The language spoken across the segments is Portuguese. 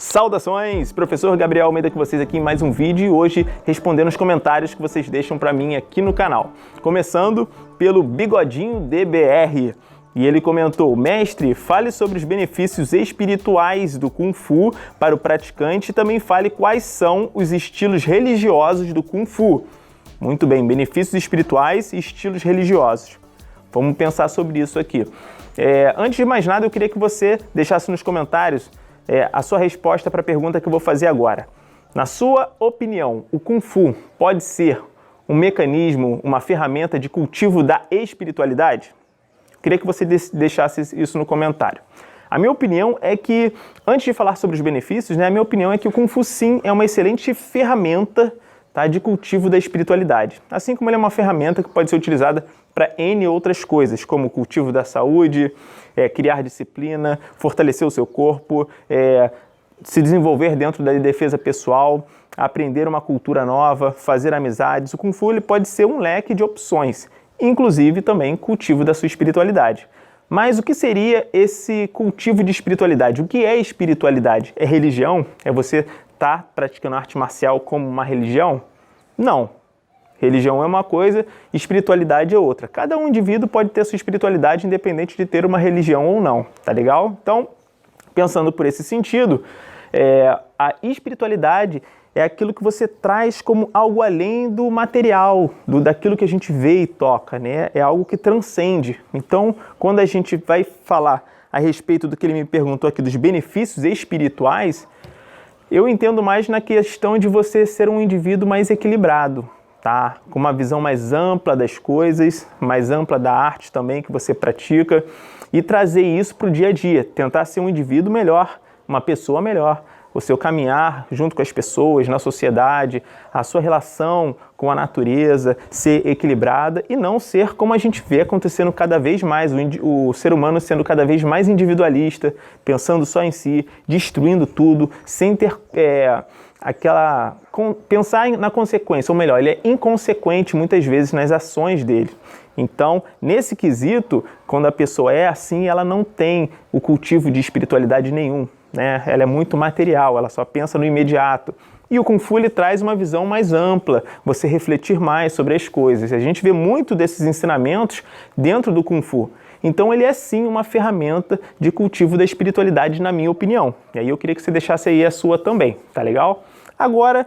Saudações! Professor Gabriel Almeida com vocês aqui em mais um vídeo e hoje respondendo os comentários que vocês deixam para mim aqui no canal. Começando pelo Bigodinho DBR. E ele comentou: mestre, fale sobre os benefícios espirituais do Kung Fu para o praticante e também fale quais são os estilos religiosos do Kung Fu. Muito bem, benefícios espirituais e estilos religiosos. Vamos pensar sobre isso aqui. Antes de mais nada, eu queria que você deixasse nos comentários a sua resposta para a pergunta que eu vou fazer agora. Na sua opinião, o Kung Fu pode ser um mecanismo, uma ferramenta de cultivo da espiritualidade? Queria que você deixasse isso no comentário. A minha opinião é que, antes de falar sobre os benefícios, a minha opinião é que o Kung Fu sim é uma excelente ferramenta, tá, de cultivo da espiritualidade. Assim como ele é uma ferramenta que pode ser utilizada para N outras coisas, como o cultivo da saúde, criar disciplina, fortalecer o seu corpo, se desenvolver dentro da defesa pessoal, aprender uma cultura nova, fazer amizades. O Kung Fu ele pode ser um leque de opções, inclusive também cultivo da sua espiritualidade. Mas o que seria esse cultivo de espiritualidade? O que é espiritualidade? É religião? É você estar praticando arte marcial como uma religião? Não. Religião é uma coisa, espiritualidade é outra. Cada um indivíduo pode ter sua espiritualidade independente de ter uma religião ou não, tá legal? Então, pensando por esse sentido, a espiritualidade é aquilo que você traz como algo além do material, daquilo que a gente vê e toca, né? É algo que transcende. Então, quando a gente vai falar a respeito do que ele me perguntou aqui, dos benefícios espirituais, eu entendo mais na questão de você ser um indivíduo mais equilibrado, tá? Com uma visão mais ampla das coisas, mais ampla da arte também que você pratica e trazer isso para o dia a dia, tentar ser um indivíduo melhor, uma pessoa melhor. O seu caminhar junto com as pessoas, na sociedade, a sua relação com a natureza, ser equilibrada e não ser como a gente vê acontecendo cada vez mais, o ser humano sendo cada vez mais individualista, pensando só em si, destruindo tudo, sem ter pensar na consequência, ou melhor, ele é inconsequente muitas vezes nas ações dele. Então, nesse quesito, quando a pessoa é assim, ela não tem o cultivo de espiritualidade nenhum, né? Ela é muito material, ela só pensa no imediato. E o Kung Fu ele traz uma visão mais ampla, você refletir mais sobre as coisas. A gente vê muito desses ensinamentos dentro do Kung Fu. Então ele é sim uma ferramenta de cultivo da espiritualidade, na minha opinião. E aí eu queria que você deixasse aí a sua também, tá legal? Agora,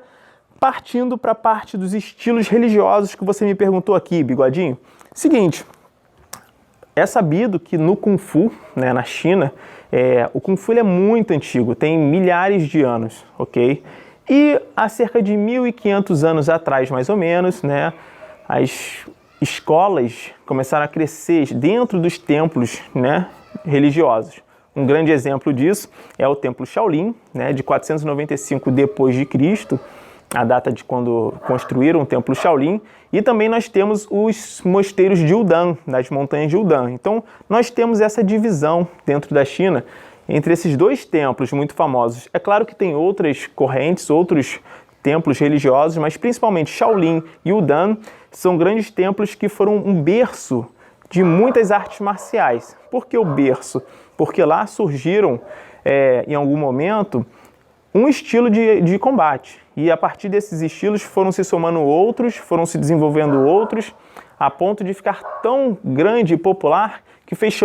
partindo para a parte dos estilos religiosos que você me perguntou aqui, Bigodinho. Seguinte, é sabido que no Kung Fu, né, na China, o Kung Fu ele é muito antigo, tem milhares de anos, ok? E há cerca de 1.500 anos atrás, mais ou menos, né, as escolas começaram a crescer dentro dos templos, né, religiosos. Um grande exemplo disso é o Templo Shaolin, né, de 495 depois de Cristo, a data de quando construíram o Templo Shaolin, e também nós temos os mosteiros de Yudan, nas montanhas de Yudan. Então, nós temos essa divisão dentro da China entre esses dois templos muito famosos. É claro que tem outras correntes, outros templos religiosos, mas principalmente Shaolin e Yudan são grandes templos que foram um berço de muitas artes marciais. Por que o berço? Porque lá surgiram, em algum momento, um estilo de combate. E a partir desses estilos foram se somando outros, foram se desenvolvendo outros, a ponto de ficar tão grande e popular que fez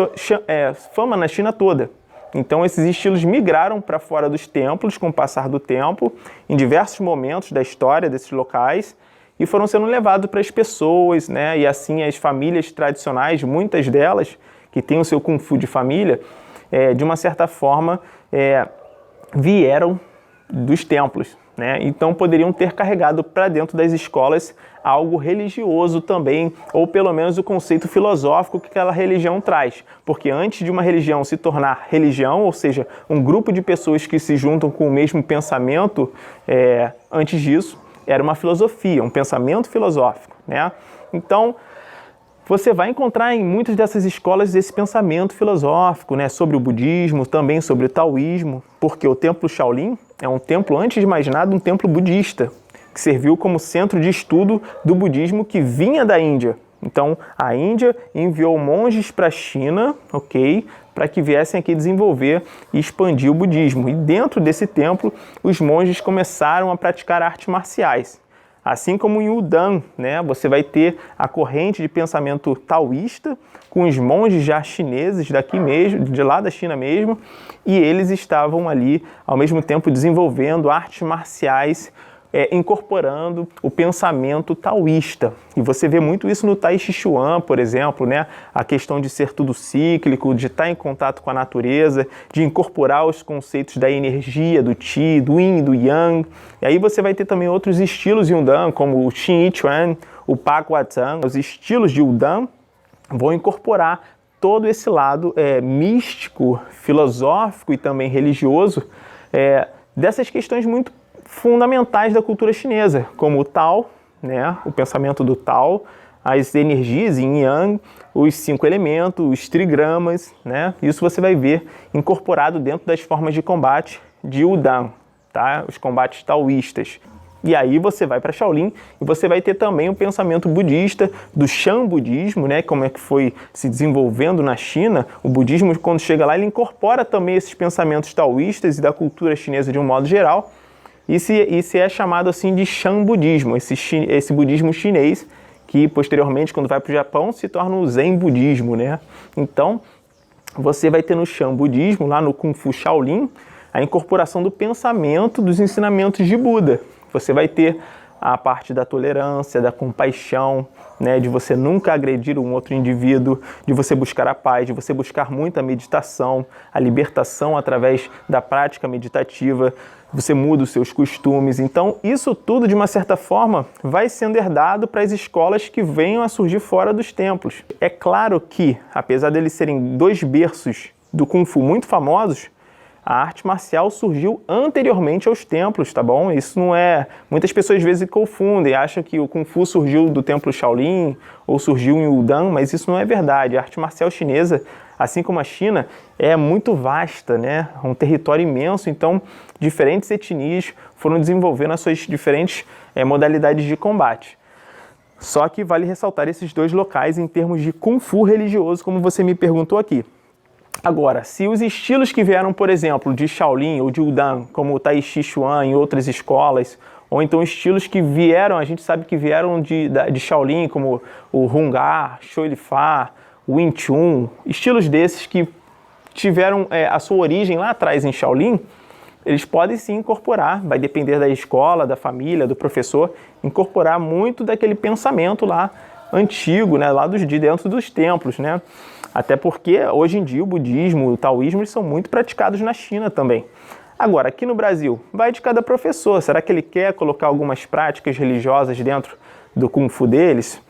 fama na China toda. Então esses estilos migraram para fora dos templos com o passar do tempo, em diversos momentos da história desses locais, e foram sendo levados para as pessoas, né? E assim as famílias tradicionais, muitas delas, que têm o seu Kung Fu de família, de uma certa forma, vieram dos templos, né? Então poderiam ter carregado para dentro das escolas algo religioso também, ou pelo menos o conceito filosófico que aquela religião traz. Porque antes de uma religião se tornar religião, ou seja, um grupo de pessoas que se juntam com o mesmo pensamento, antes disso, era uma filosofia, um pensamento filosófico, né? Então, você vai encontrar em muitas dessas escolas esse pensamento filosófico, né, sobre o budismo, também sobre o taoísmo, porque o Templo Shaolin é um templo, antes de mais nada, um templo budista, que serviu como centro de estudo do budismo que vinha da Índia, Então, a Índia enviou monges para a China, ok, para que viessem aqui desenvolver e expandir o budismo. E dentro desse templo, os monges começaram a praticar artes marciais. Assim como em Wudang, né, você vai ter a corrente de pensamento taoísta, com os monges já chineses daqui mesmo, de lá da China mesmo, e eles estavam ali, ao mesmo tempo, desenvolvendo artes marciais, incorporando o pensamento taoísta. E você vê muito isso no Tai Chi Chuan, por exemplo, né? A questão de ser tudo cíclico, de estar em contato com a natureza, de incorporar os conceitos da energia, do Qi, do Yin, do Yang. E aí você vai ter também outros estilos Yundan, como o Xin Yi Chuan, o Paguatan. Os estilos de Yundan vão incorporar todo esse lado místico, filosófico e também religioso dessas questões muito fundamentais da cultura chinesa, como o Tao, né, o pensamento do Tao, as energias Yin e Yang, os 5 elementos, os trigramas, né? Isso você vai ver incorporado dentro das formas de combate de Wudang, tá? Os combates taoístas. E aí você vai para Shaolin e você vai ter também o pensamento budista, do Shan budismo, né? Como é que foi se desenvolvendo na China. O budismo, quando chega lá, ele incorpora também esses pensamentos taoístas e da cultura chinesa de um modo geral. E se é chamado assim de Shan budismo, esse budismo chinês, que posteriormente, quando vai para o Japão, se torna o Zen budismo, né? Então, você vai ter no Shan budismo, lá no Kung Fu Shaolin, a incorporação do pensamento dos ensinamentos de Buda. Você vai ter a parte da tolerância, da compaixão, né, de você nunca agredir um outro indivíduo, de você buscar a paz, de você buscar muita meditação, a libertação através da prática meditativa, você muda os seus costumes. Então, isso tudo, de uma certa forma, vai sendo herdado para as escolas que venham a surgir fora dos templos. É claro que, apesar deles serem 2 berços do Kung Fu muito famosos, a arte marcial surgiu anteriormente aos templos, tá bom? Isso não é... Muitas pessoas às vezes confundem, acham que o Kung Fu surgiu do templo Shaolin ou surgiu em Wudang, mas isso não é verdade. A arte marcial chinesa, assim como a China, é muito vasta, né? É um território imenso, então diferentes etnias foram desenvolvendo as suas diferentes modalidades de combate. Só que vale ressaltar esses 2 locais em termos de Kung Fu religioso, como você me perguntou aqui. Agora, se os estilos que vieram, por exemplo, de Shaolin ou de Wudang, como o Tai Chi Chuan em outras escolas, ou então estilos que vieram, a gente sabe que vieram de Shaolin, como o Hungar, Chou Li Fa, o Wing Chun, estilos desses que tiveram a sua origem lá atrás em Shaolin, eles podem sim incorporar, vai depender da escola, da família, do professor, incorporar muito daquele pensamento lá antigo, né, lá de dentro dos templos, né? Até porque hoje em dia o budismo, o taoísmo, eles são muito praticados na China também. Agora, aqui no Brasil, vai de cada professor. Será que ele quer colocar algumas práticas religiosas dentro do Kung Fu deles?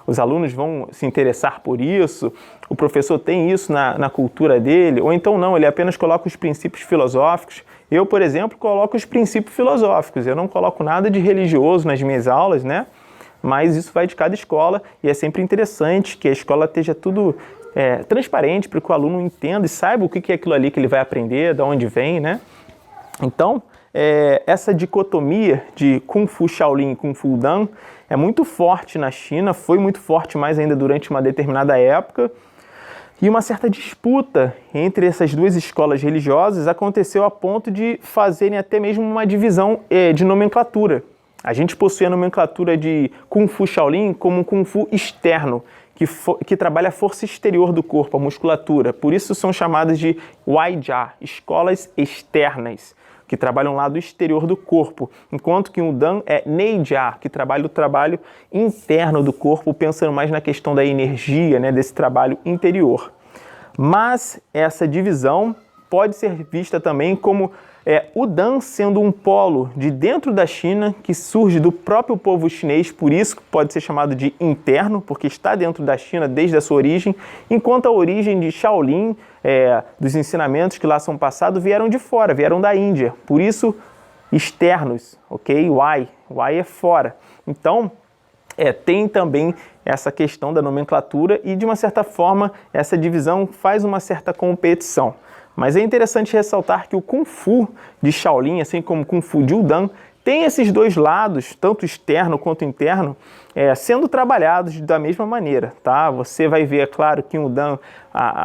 Os alunos vão se interessar por isso? O professor tem isso na cultura dele? Ou então não, ele apenas coloca os princípios filosóficos. Eu, por exemplo, coloco os princípios filosóficos. Eu não coloco nada de religioso nas minhas aulas, né? Mas isso vai de cada escola e é sempre interessante que a escola esteja tudo transparente para que o aluno entenda e saiba o que é aquilo ali que ele vai aprender, de onde vem, né? Então, essa dicotomia de Kung Fu Shaolin e Kung Fu Wudang é muito forte na China, foi muito forte mais ainda durante uma determinada época, e uma certa disputa entre essas 2 escolas religiosas aconteceu a ponto de fazerem até mesmo uma divisão de nomenclatura. A gente possui a nomenclatura de Kung Fu Shaolin como um Kung Fu externo, que trabalha a força exterior do corpo, a musculatura. Por isso são chamadas de Waijia, escolas externas, que trabalham o lado exterior do corpo. Enquanto que o Wudang é Neijia, que trabalha o trabalho interno do corpo, pensando mais na questão da energia, né, desse trabalho interior. Mas essa divisão pode ser vista também como o Dan sendo um polo de dentro da China, que surge do próprio povo chinês, por isso pode ser chamado de interno, porque está dentro da China desde a sua origem, enquanto a origem de Shaolin, dos ensinamentos que lá são passados, vieram de fora, vieram da Índia, por isso externos, ok? Y é fora. Então, tem também essa questão da nomenclatura e, de uma certa forma, essa divisão faz uma certa competição. Mas é interessante ressaltar que o Kung Fu de Shaolin, assim como o Kung Fu de Wudang, tem esses dois lados, tanto externo quanto interno, sendo trabalhados da mesma maneira, tá? Você vai ver, é claro, que o Dan,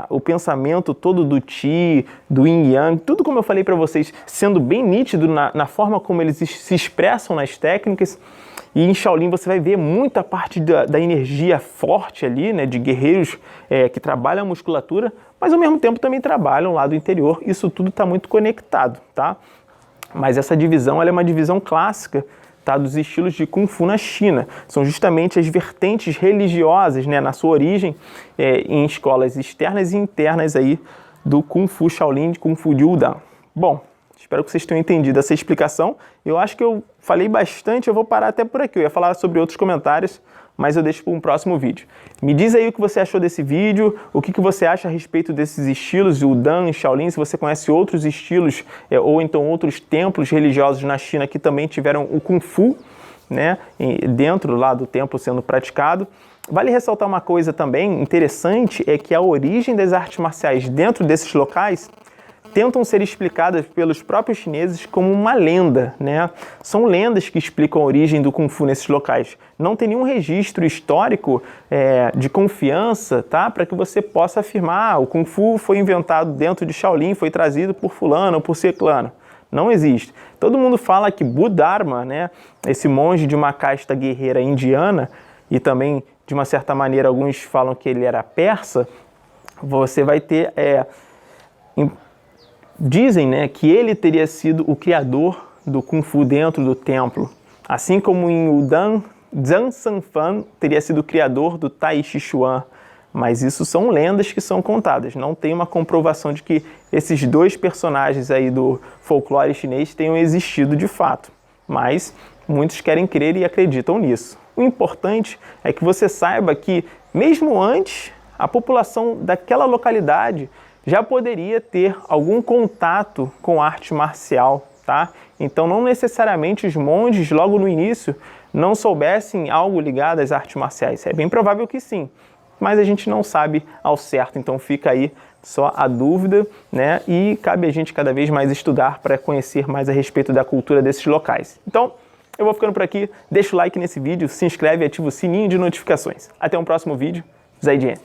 o pensamento todo do Qi, do Yin Yang, tudo como eu falei para vocês, sendo bem nítido na forma como eles se expressam nas técnicas. E em Shaolin você vai ver muita parte da energia forte ali, né, de guerreiros que trabalham a musculatura, mas ao mesmo tempo também trabalham o lado interior. Isso tudo está muito conectado, tá? Mas essa divisão ela é uma divisão clássica, tá, dos estilos de Kung Fu na China. São justamente as vertentes religiosas, né, na sua origem, em escolas externas e internas aí do Kung Fu Shaolin, de Kung Fu de Wudang. Bom, espero que vocês tenham entendido essa explicação. Eu acho que eu falei bastante, eu vou parar até por aqui. Eu ia falar sobre outros comentários, mas eu deixo para um próximo vídeo. Me diz aí o que você achou desse vídeo, o que você acha a respeito desses estilos, o Dan e Shaolin, se você conhece outros estilos ou então outros templos religiosos na China que também tiveram o Kung Fu, né, dentro lá do templo sendo praticado. Vale ressaltar uma coisa também interessante, é que a origem das artes marciais dentro desses locais tentam ser explicadas pelos próprios chineses como uma lenda, né? São lendas que explicam a origem do Kung Fu nesses locais. Não tem nenhum registro histórico de confiança, tá? Para que você possa afirmar o Kung Fu foi inventado dentro de Shaolin, foi trazido por fulano ou por ciclano. Não existe. Todo mundo fala que Buddharma, né, esse monge de uma casta guerreira indiana, e também, de uma certa maneira, alguns falam que ele era persa, você vai ter... Dizem, né, que ele teria sido o criador do Kung Fu dentro do templo, assim como em Wudang, Zhang Sanfan teria sido o criador do Tai Chi Chuan. Mas isso são lendas que são contadas, não tem uma comprovação de que esses dois personagens aí do folclore chinês tenham existido de fato. Mas muitos querem crer e acreditam nisso. O importante é que você saiba que, mesmo antes, a população daquela localidade já poderia ter algum contato com arte marcial, tá? Então não necessariamente os monges logo no início não soubessem algo ligado às artes marciais. É bem provável que sim, mas a gente não sabe ao certo, então fica aí só a dúvida, né? E cabe a gente cada vez mais estudar para conhecer mais a respeito da cultura desses locais. Então, eu vou ficando por aqui, deixa o like nesse vídeo, se inscreve e ativa o sininho de notificações. Até um próximo vídeo, Zaijian.